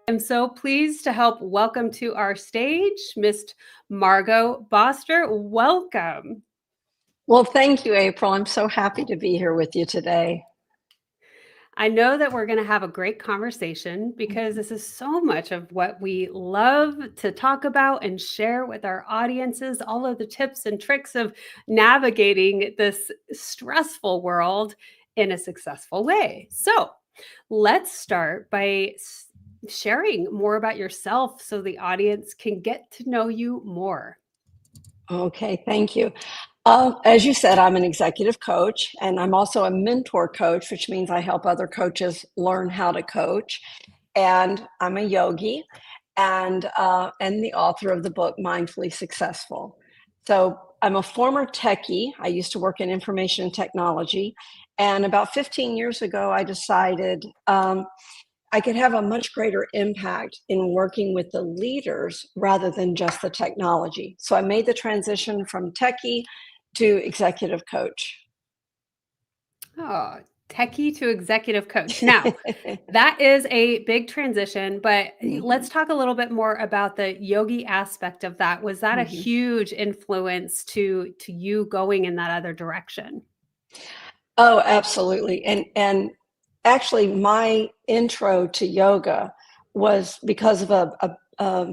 I'm so pleased to help welcome to our stage Miss Margo Boster. Welcome. Well, thank you, April. I'm so happy to be here with you today. I know that we're going to have a great conversation because this is so much of what we love to talk about and share with our audiences, all of the tips and tricks of navigating this stressful world in a successful way. So let's start by sharing more about yourself so the audience can get to know you more. Okay, thank you. As you said, I'm an executive coach, and I'm also a mentor coach, which means I help other coaches learn how to coach. And I'm a yogi and the author of the book Mindfully Successful. So I'm a former techie. I used to work in information technology. And about 15 years ago, I decided I could have a much greater impact in working with the leaders rather than just the technology. So I made the transition from techie to executive coach. Oh, techie to executive coach. Now, that is a big transition, but let's talk a little bit more about the yogi aspect of that. Was that a huge influence to you going in that other direction? Oh, absolutely. And actually, my intro to yoga was because of a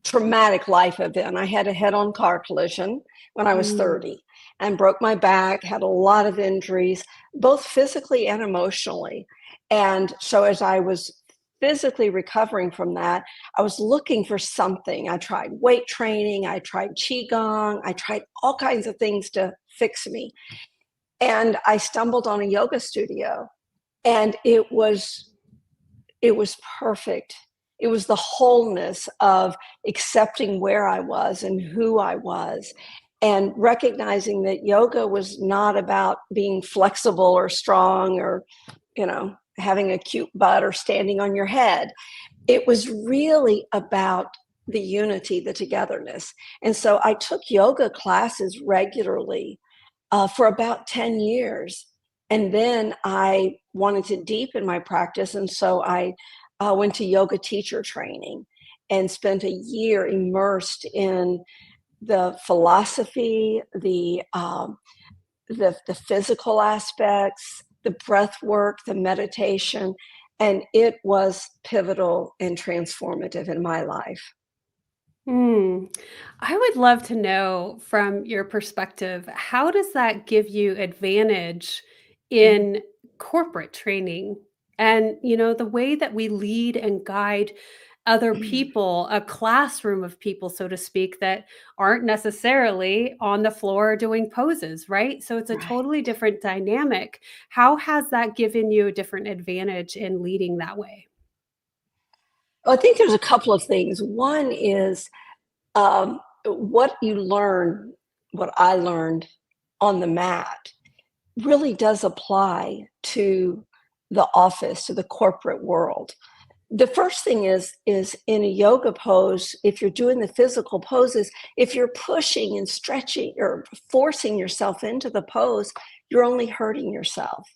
traumatic life event. I had a head-on car collision when I was 30 and broke my back, had a lot of injuries, both physically and emotionally. And so as I was physically recovering from that, I was looking for something. I tried weight training, I tried qigong, I tried all kinds of things to fix me. And I stumbled on a yoga studio, and it was perfect. It was the wholeness of accepting where I was and who I was, and recognizing that yoga was not about being flexible or strong or, having a cute butt or standing on your head. It was really about the unity, the togetherness. And so I took yoga classes regularly for about 10 years. And then I wanted to deepen my practice. And so I went to yoga teacher training and spent a year immersed in the philosophy, the physical aspects, the breath work, the meditation. And it was pivotal and transformative in my life. I would love to know from your perspective, how does that give you advantage in corporate training and, the way that we lead and guide other people, a classroom of people, so to speak, that aren't necessarily on the floor doing poses, right? So it's a Right. totally different dynamic. How has that given you a different advantage in leading that way? Well, I think there's a couple of things. One is what you learn, what I learned on the mat really does apply to the office, to the corporate world. The first thing is in a yoga pose, if you're doing the physical poses, if you're pushing and stretching or forcing yourself into the pose, you're only hurting yourself.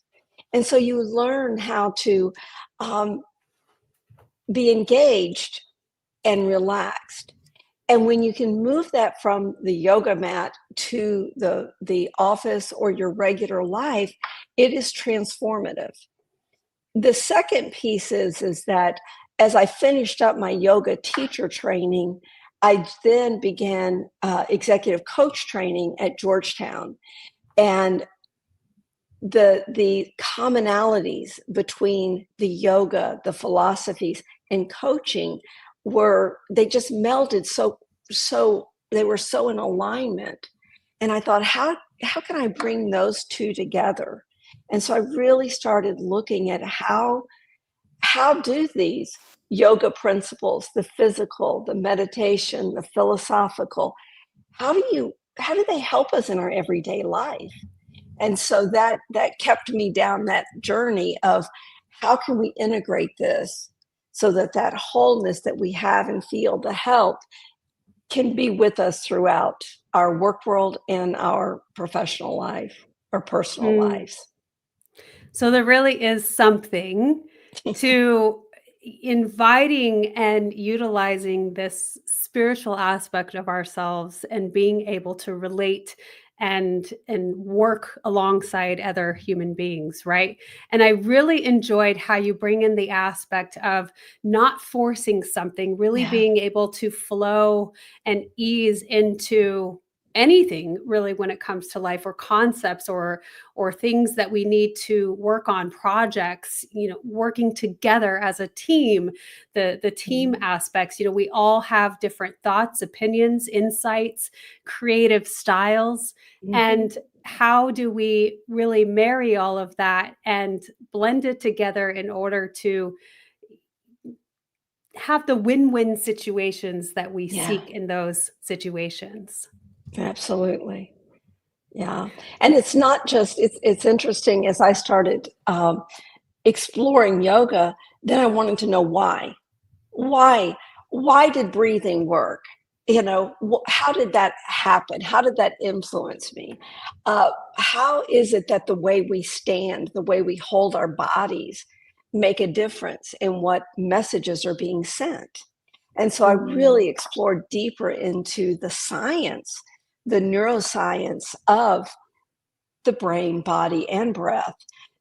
And so you learn how to be engaged and relaxed. And when you can move that from the yoga mat to the office or your regular life, it is transformative. The second piece is that as I finished up my yoga teacher training, I then began executive coach training at Georgetown. And the commonalities between the yoga, the philosophies, and coaching they just melded so they were so in alignment. And I thought, how can I bring those two together? And so I really started looking at how do these yoga principles, the physical, the meditation, the philosophical, how do they help us in our everyday life? And so that kept me down that journey of how can we integrate this so that wholeness that we have and feel, the health, can be with us throughout our work world and our professional life or personal Mm. lives. So there really is something to inviting and utilizing this spiritual aspect of ourselves and being able to relate and work alongside other human beings, right? And I really enjoyed how you bring in the aspect of not forcing something, really Yeah. being able to flow and ease into anything really when it comes to life, or concepts, or things that we need to work on, projects, working together as a team, the team Mhm. aspects. We all have different thoughts, opinions, insights, creative styles. Mhm. And how do we really marry all of that and blend it together in order to have the win-win situations that we Yeah, seek in those situations? absolutely. Yeah. And it's not just, it's interesting as I started exploring yoga, then I wanted to know why. Why? Why did breathing work? How did that happen? How did that influence me? How is it that the way we stand, the way we hold our bodies, make a difference in what messages are being sent? And so I Mm, really explored deeper into the science, the neuroscience of the brain, body, and breath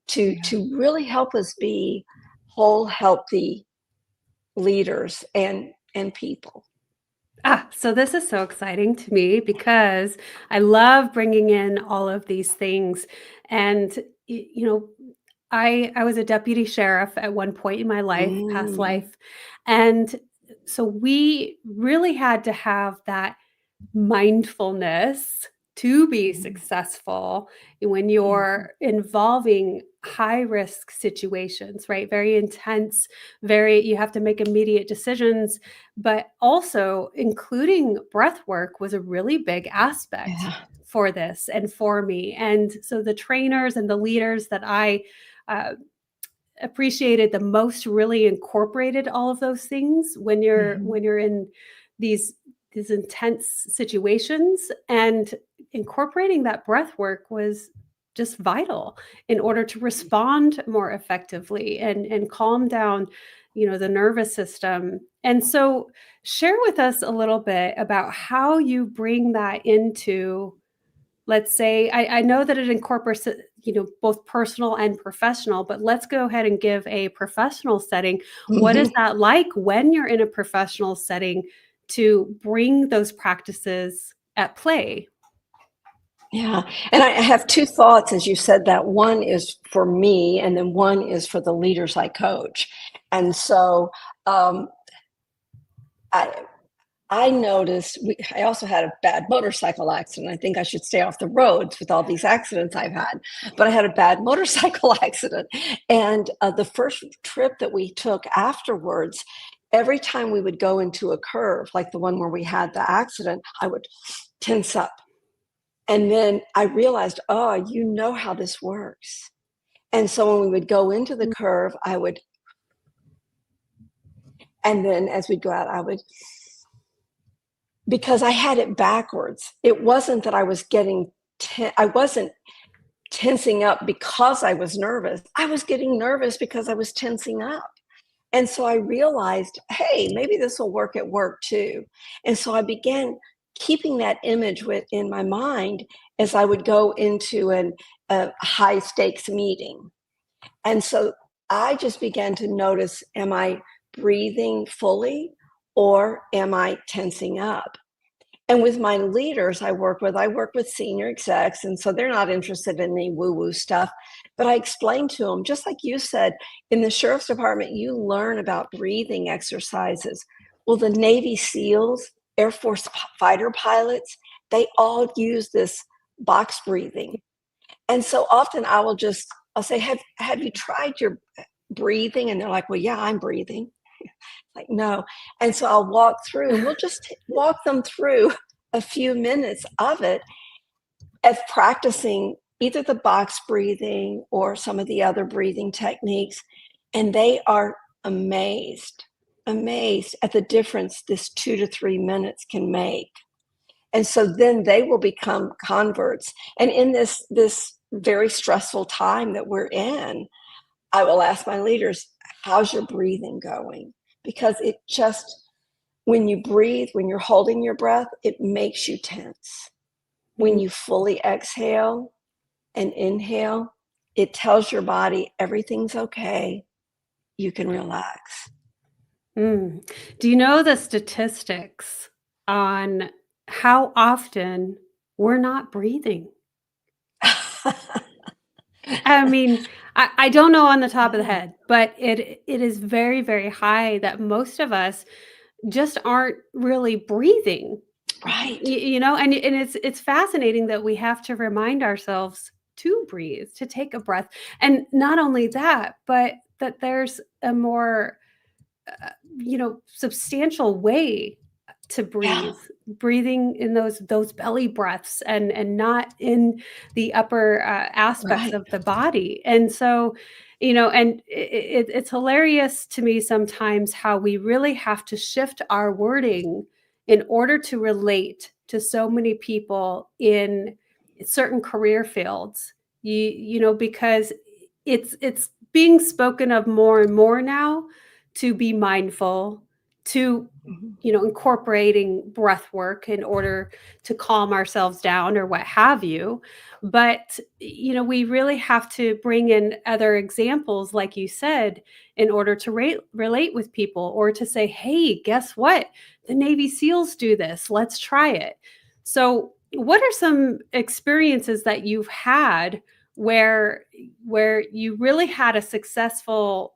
to yeah. to really help us be whole, healthy leaders and people. So this is so exciting to me because I love bringing in all of these things. And you know, I was a deputy sheriff at one point in my life, past Mm, life, and so we really had to have that mindfulness to be mm, successful when mhm. you're involving high risk situations, right? Very intense, you have to make immediate decisions, but also including breath work was a really big aspect Yeah. for this and for me. And so the trainers and the leaders that I uh, appreciated the most really incorporated all of those things when you're Mhm. when you're in these these intense situations, and incorporating that breath work was just vital in order to respond more effectively and calm down the nervous system. And so share with us a little bit about how you bring that into, let's say, I know that it incorporates, both personal and professional, but let's go ahead and give a professional setting. What is Mhm. that like when you're in a professional setting to bring those practices at play? Yeah. And I have two thoughts as you said that. One is for me, and then one is for the leaders I coach. And so um, I I noticed I also had a bad motorcycle accident. I think I should stay off the roads with all these accidents I've had, but I had a bad motorcycle accident. And the first trip that we took afterwards, every time we would go into a curve, like the one where we had the accident, I would tense up. And then I realized, oh, you know how this works. And so when we would go into the curve, I would, and then as we'd go out, I would, because I had it backwards. It wasn't that I was I wasn't tensing up because I was nervous. I was getting nervous because I was tensing up. And so I realized, hey, maybe this will work at work too. And so I began keeping that image in my mind as I would go into a high stakes meeting. And so I just began to notice, am I breathing fully or am I tensing up? And with my leaders I work with senior execs, and so they're not interested in any woo-woo stuff. But I explained to them, just like you said, in the sheriff's department, you learn about breathing exercises. Well, the Navy SEALs, Air Force fighter pilots, they all use this box breathing. And so often I'll say, have you tried your breathing? And they're like, well, yeah, I'm breathing. Like, no. And so I'll walk through and we'll just walk them through a few minutes of it as practicing either the box breathing or some of the other breathing techniques. And they are amazed at the difference this 2 to 3 minutes can make. And so then they will become converts. And in this very stressful time that we're in, I will ask my leaders, how's your breathing going? Because it just, when you breathe, when you're holding your breath, it makes you tense. When you fully exhale and inhale, it tells your body everything's okay. You can relax. Do you know the statistics on how often we're not breathing? I mean, I don't know on the top of the Yeah, head, but it is very, very high that most of us just aren't really breathing. right, And it's fascinating that we have to remind ourselves to breathe, to take a breath. And not only that, but that there's a more substantial way to yeah, breathe, breathing in those belly breaths and not in the upper aspects right. of the body. And so, and it's hilarious to me sometimes how we really have to shift our wording in order to relate to so many people in certain career fields. Because it's being spoken of more and more now to be mindful, to Mhm. incorporating breath work in order to calm ourselves down or what have you. But we really have to bring in other examples, like you said, in order to relate with people, or to say, hey, guess what, the Navy SEALs do this, let's try it. So what are some experiences that you've had where you really had a successful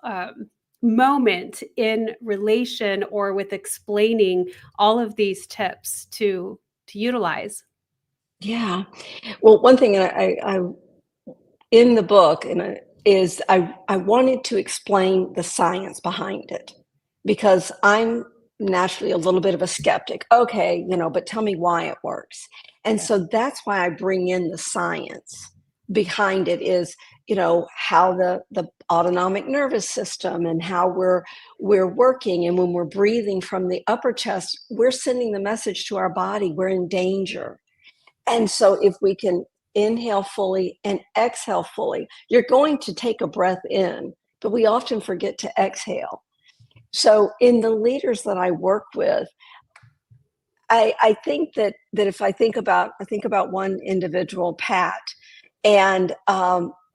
moment in relation or with explaining all of these tips to utilize? Yeah. Well, one thing I in the book is I wanted to explain the science behind it because I'm naturally a little bit of a skeptic. Okay, but tell me why it works. And so that's why I bring in the science behind it is, how the autonomic nervous system and how we're working, and when we're breathing from the upper chest, we're sending the message to our body we're in danger. And so if we can inhale fully and exhale fully, you're going to take a breath in, but we often forget to exhale. So in the leaders that I work with, I think that if I think about one individual, Pat, and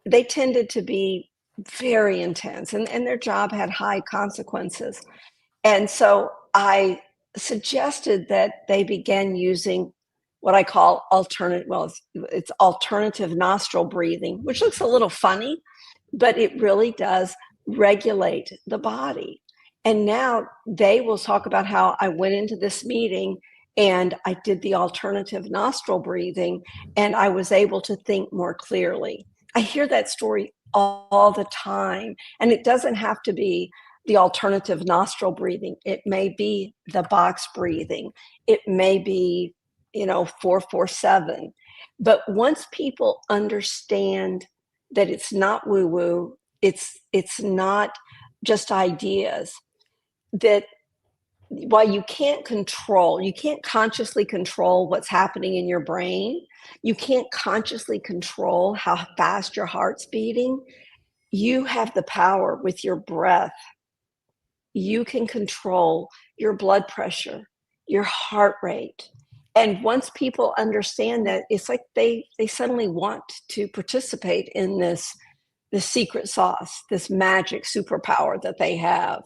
they tended to be very intense, and their job had high consequences. And so I suggested that they begin using what I call it's alternative nostril breathing, which looks a little funny, but it really does regulate the body. And now they will talk about how I went into this meeting and I did the alternative nostril breathing and I was able to think more clearly. I hear that story all the time, and it doesn't have to be the alternative nostril breathing. It may be the box breathing. It may be, 447. But once people understand that it's not woo woo, it's not just ideas, that while you can't consciously control what's happening in your brain, you can't consciously control how fast your heart's beating. You have the power with your breath. You can control your blood pressure, your heart rate. And once people understand that, it's like they suddenly want to participate in this secret sauce, this magic superpower that they have.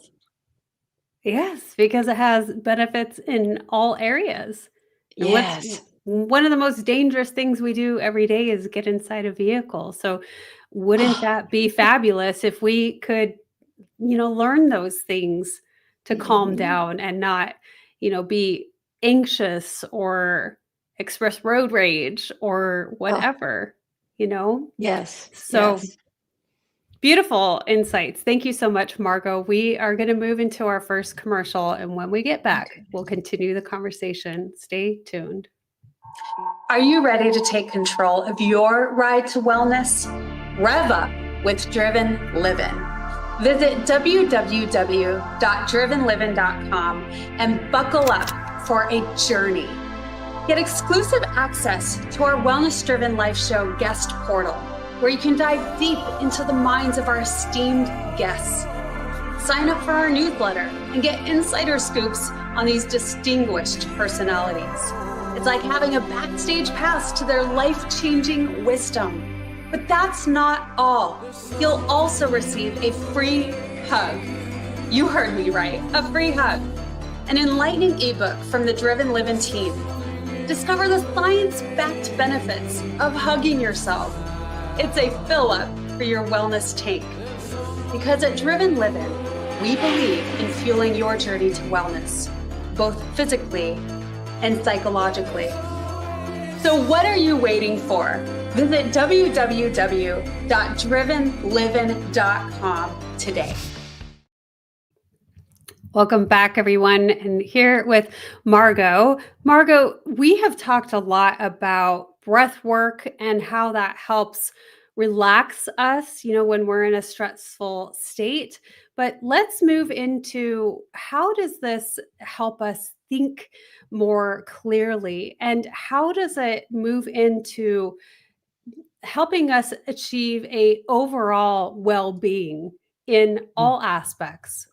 Yes, because it has benefits in all areas. And what's Yes. one of the most dangerous things we do every day is get inside a vehicle. So wouldn't Oh, that be fabulous if we could, learn those things to calm mhm. down and not, be anxious or express road rage or Oh, whatever, you know? yes, So yes. beautiful insights. Thank you so much, Margo. We are going to move into our first commercial. And when we get back, Okay. we'll continue the conversation. Stay tuned. Are you ready to take control of your ride to wellness? Rev up with Driven Living. Visit www.drivenliving.com and buckle up for a journey. Get exclusive access to our Wellness Driven Life Show guest portal, where you can dive deep into the minds of our esteemed guests. sign up for our newsletter, and get insider scoops on these distinguished personalities. It's like having a backstage pass to their life-changing wisdom. But that's not all. You'll also receive a free hug. You heard me right, a free hug. An enlightening ebook from the Driven Living team. Discover the science-backed benefits of hugging yourself. It's a fill-up for your wellness tank. Because at Driven Living, we believe in fueling your journey to wellness, both physically and psychologically. So what are you waiting for? Visit www.drivenliving.com today. Welcome back, everyone. And here with Margo. Margo, we have talked a lot about breath work and how that helps relax us, when we're in a stressful state. But let's move into, how does this help us think more clearly? And how does it move into helping us achieve a overall well-being in all aspects?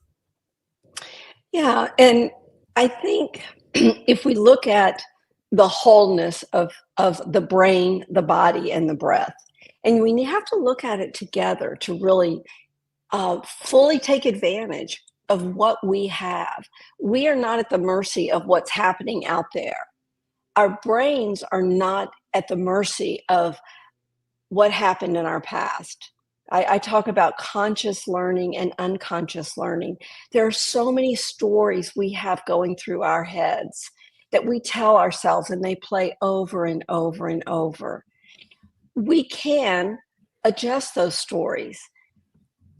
Yeah, and I think if we look at the wholeness of the brain, the body, and the breath, and we have to look at it together to really fully take advantage of what we have. We are not at the mercy of what's happening out there. Our brains are not at the mercy of what happened in our past. I talk about conscious learning and unconscious learning. There are so many stories we have going through our heads that we tell ourselves, and they play over and over and over. We can adjust those stories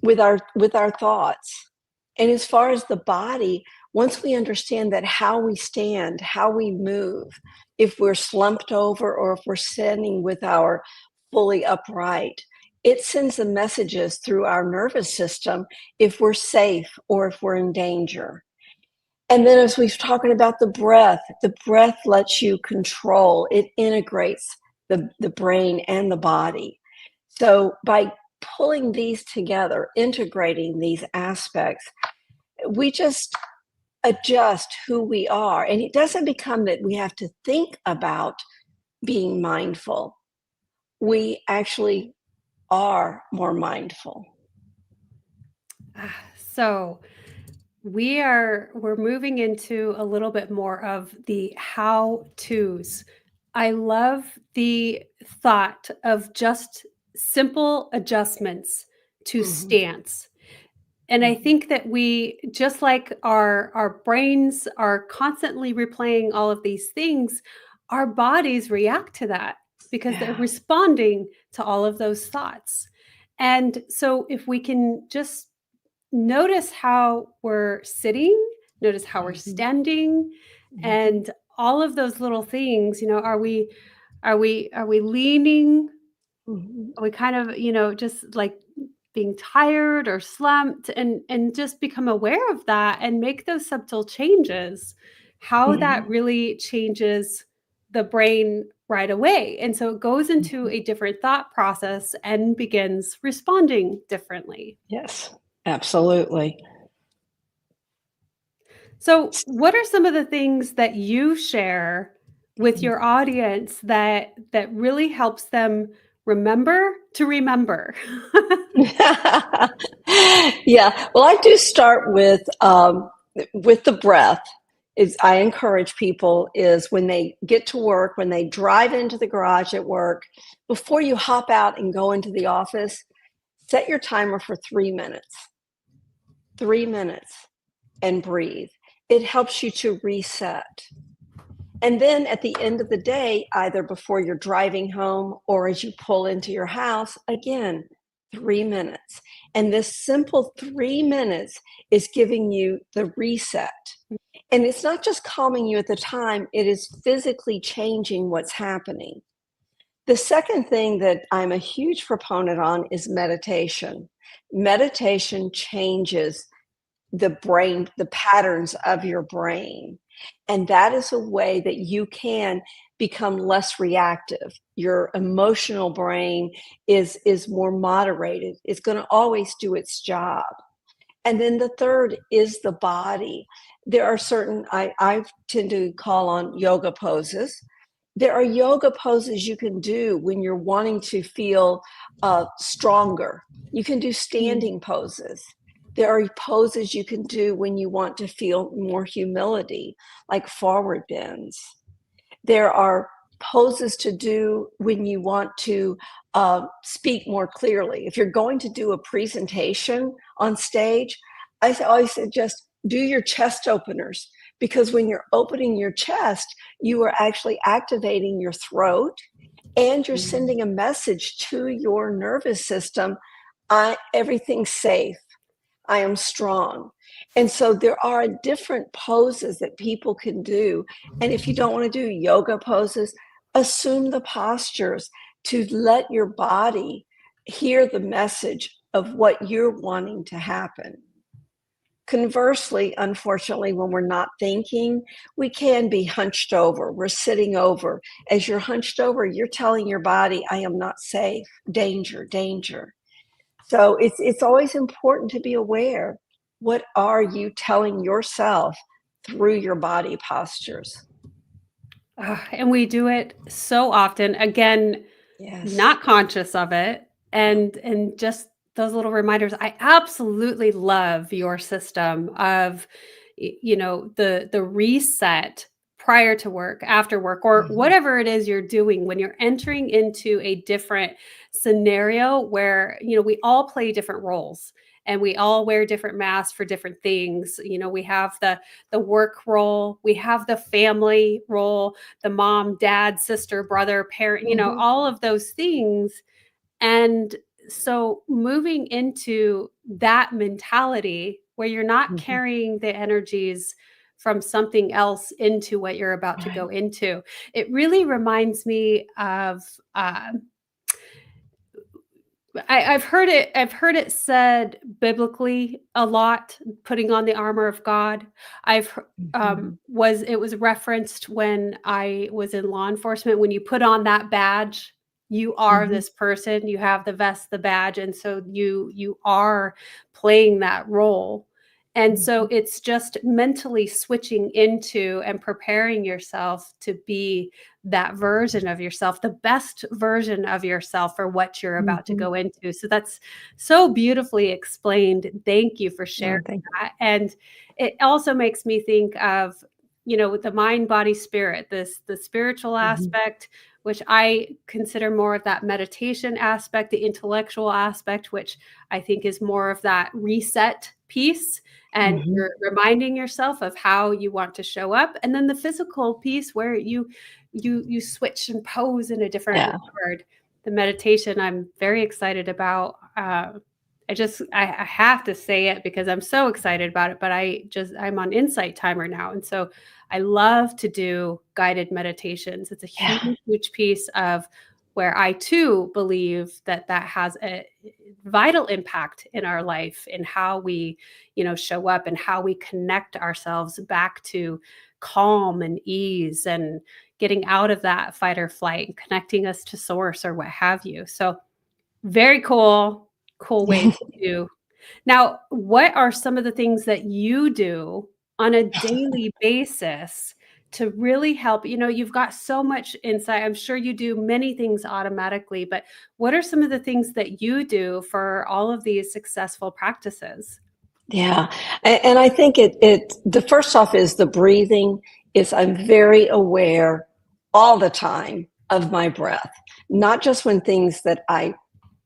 with our thoughts. And as far as the body, once we understand that how we stand, how we move, if we're slumped over or if we're standing with our fully upright, it sends the messages through our nervous system if we're safe or if we're in danger. And then as we've talking about the breath lets you control, it integrates the brain and the body. So by pulling these together, integrating these aspects, we just adjust who we are. And it doesn't become that we have to think about being mindful. We actually are more mindful. So we're moving into a little bit more of the how-tos. I love the thought of just simple adjustments to stance. And I think that we, just like our brains are constantly replaying all of these things, our bodies react to that because they're responding to all of those thoughts. And so if we can just notice how we're sitting, notice how we're standing, and all of those little things, are we leaning? Are we kind of, just like being tired or slumped, and just become aware of that and make those subtle changes, how that really changes the brain right away. And so it goes into a different thought process and begins responding differently. Yes, absolutely. So what are some of the things that you share with your audience that really helps them remember to remember? Yeah, well, I do start with the breath. I encourage people is when they get to work, when they drive into the garage at work, before you hop out and go into the office, set your timer for 3 minutes. 3 minutes, and breathe. It helps you to reset. And then at the end of the day, either before you're driving home or as you pull into your house, again, 3 minutes. And this simple 3 minutes is giving you the reset. And it's not just calming you at the time, it is physically changing what's happening. The second thing that I'm a huge proponent on is meditation. Meditation changes the brain, the patterns of your brain. And that is a way that you can become less reactive. Your emotional brain is more moderated. It's going to always do its job. And then the third is the body. There are certain, I tend to call on yoga poses. There are yoga poses you can do when you're wanting to feel stronger. You can do standing poses. There are poses you can do when you want to feel more humility, like forward bends. There are poses to do when you want to speak more clearly. If you're going to do a presentation on stage, I always suggest do your chest openers, because when you're opening your chest, you are actually activating your throat and you're sending a message to your nervous system. Everything's safe. I am strong. And so there are different poses that people can do. And if you don't want to do yoga poses, assume the postures to let your body hear the message of what you're wanting to happen. Conversely, unfortunately, when we're not thinking, we can be hunched over. We're sitting over. As you're hunched over, you're telling your body, I am not safe. Danger, danger. So it's always important to be aware. What are you telling yourself through your body postures? And we do it so often. Again, Yes. not conscious of it, and just those little reminders. I absolutely love your system of the reset prior to work, after work, or whatever it is you're doing when you're entering into a different scenario where we all play different roles and we all wear different masks for different things. We have the work role, we have the family role, the mom, dad, sister, brother, parent, all of those things. And so moving into that mentality where you're not carrying the energies from something else into what you're about to go into, it really reminds me of I've heard it said biblically a lot, putting on the armor of God. It was referenced when I was in law enforcement. When you put on that badge, you are this person, you have the vest, the badge, and so you are playing that role. And so it's just mentally switching into and preparing yourself to be that version of yourself, the best version of yourself for what you're about to go into. So that's so beautifully explained. Thank you for sharing that. And it also makes me think of, with the mind, body, spirit, the spiritual aspect, which I consider more of that meditation aspect, the intellectual aspect, which I think is more of that reset piece. And you're reminding yourself of how you want to show up. And then the physical piece where you switch and pose in a different regard. The meditation I'm very excited about. I have to say it because I'm so excited about it, but I'm on Insight Timer now. And so I love to do guided meditations. It's a huge piece of where I too believe that has a vital impact in our life, in how we, show up and how we connect ourselves back to calm and ease and getting out of that fight or flight and connecting us to source or what have you. So very cool way to do. Now, what are some of the things that you do on a daily basis to really help? You've got so much insight. I'm sure you do many things automatically, but what are some of the things that you do for all of these successful practices? Yeah. And I think the first off is the breathing is I'm very aware all the time of my breath, not just when things that I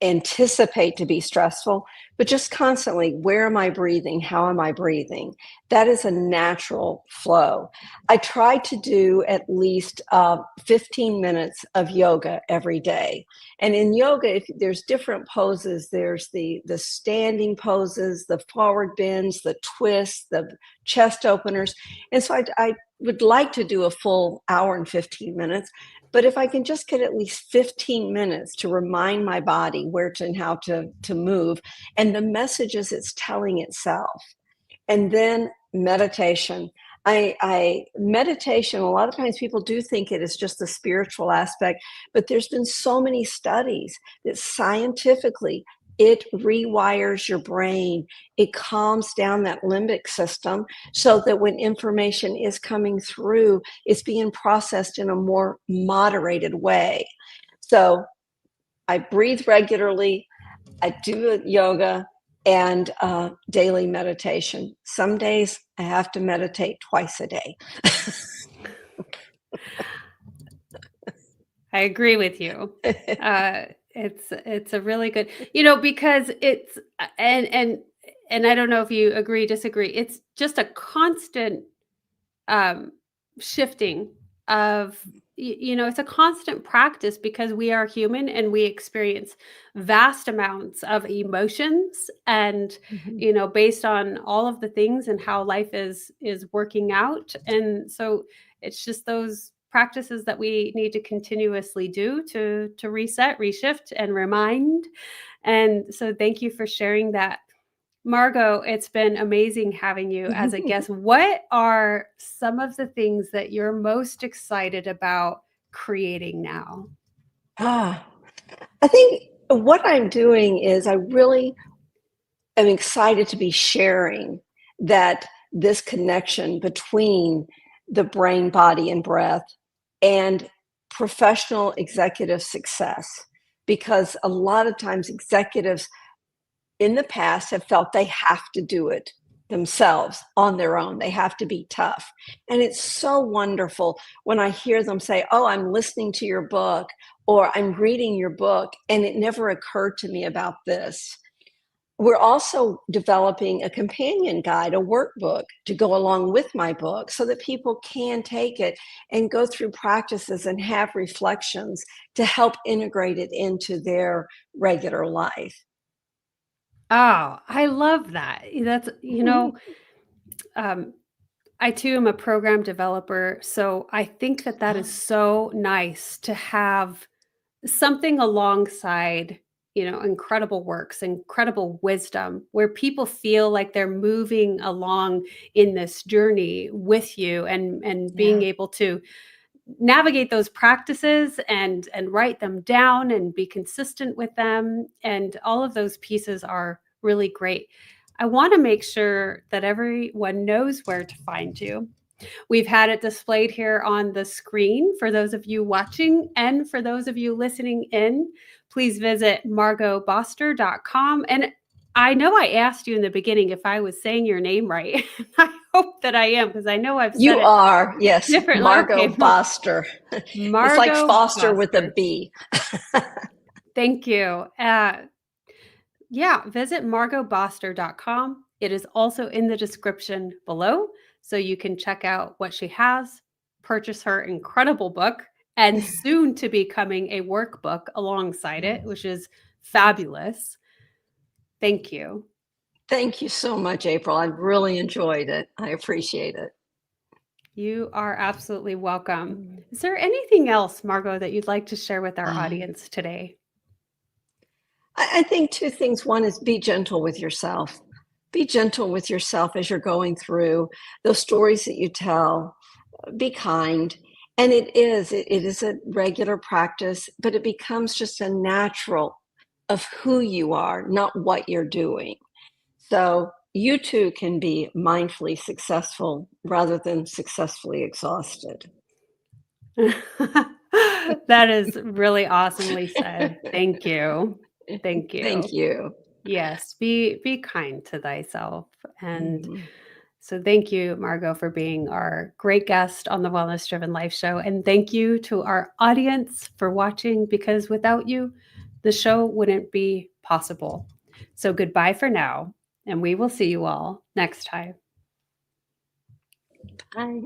anticipate to be stressful, but just constantly, where am I breathing? How am I breathing? That is a natural flow. I try to do at least 15 minutes of yoga every day. And in yoga, if there's different poses, there's the standing poses, the forward bends, the twists, the chest openers. And so I would like to do a full hour and 15 minutes. But if I can just get at least 15 minutes to remind my body where to and how to move and the messages it's telling itself. And then meditation. Meditation, a lot of times people do think it is just the spiritual aspect, but there's been so many studies that scientifically it rewires your brain. It calms down that limbic system so that when information is coming through, it's being processed in a more moderated way. So I breathe regularly, I do yoga and daily meditation. Some days I have to meditate twice a day. I agree with you. It's a really good, because it's and I don't know if you agree, disagree. It's just a constant shifting of it's a constant practice because we are human and we experience vast amounts of emotions and based on all of the things and how life is working out. And so it's just those practices that we need to continuously do to reset, reshift, and remind. And so thank you for sharing that. Margo, it's been amazing having you as a guest. What are some of the things that you're most excited about creating now? I think what I'm doing is I really am excited to be sharing that this connection between the brain, body, and breath and professional executive success. Because a lot of times executives in the past have felt they have to do it themselves on their own. They have to be tough. And it's so wonderful when I hear them say, oh, I'm listening to your book or I'm reading your book, and it never occurred to me about this. We're also developing a companion guide, a workbook to go along with my book so that people can take it and go through practices and have reflections to help integrate it into their regular life. Oh, I love that. That's, I too am a program developer. So I think that is so nice to have something alongside, incredible works, incredible wisdom, where people feel like they're moving along in this journey with you and being able to navigate those practices and write them down and be consistent with them. And all of those pieces are really great. I want to make sure that everyone knows where to find you. We've had it displayed here on the screen for those of you watching, and for those of you listening in, please visit margoboster.com. And I know I asked you in the beginning if I was saying your name right. I hope that I am, because I know I've said You are, yes, differently. Margo Okay. Boster. Margo it's like Foster Boster with a B. Thank you. Visit margoboster.com. It is also in the description below, so you can check out what she has, purchase her incredible book, and soon to be coming a workbook alongside it, which is fabulous. Thank you. Thank you so much, April. I've really enjoyed it. I appreciate it. You are absolutely welcome. Is there anything else, Margo, that you'd like to share with our audience today? I think two things. One is be gentle with yourself. Be gentle with yourself as you're going through those stories that you tell. Be kind. And it is a regular practice, but it becomes just a natural of who you are, not what you're doing. So you too can be mindfully successful rather than successfully exhausted. That is really awesomely said. Thank you. Thank you. Thank you. Yes, be kind to thyself. And so thank you, Margo, for being our great guest on the Wellness Driven Life Show. And thank you to our audience for watching, because without you, the show wouldn't be possible. So goodbye for now, and we will see you all next time. Bye.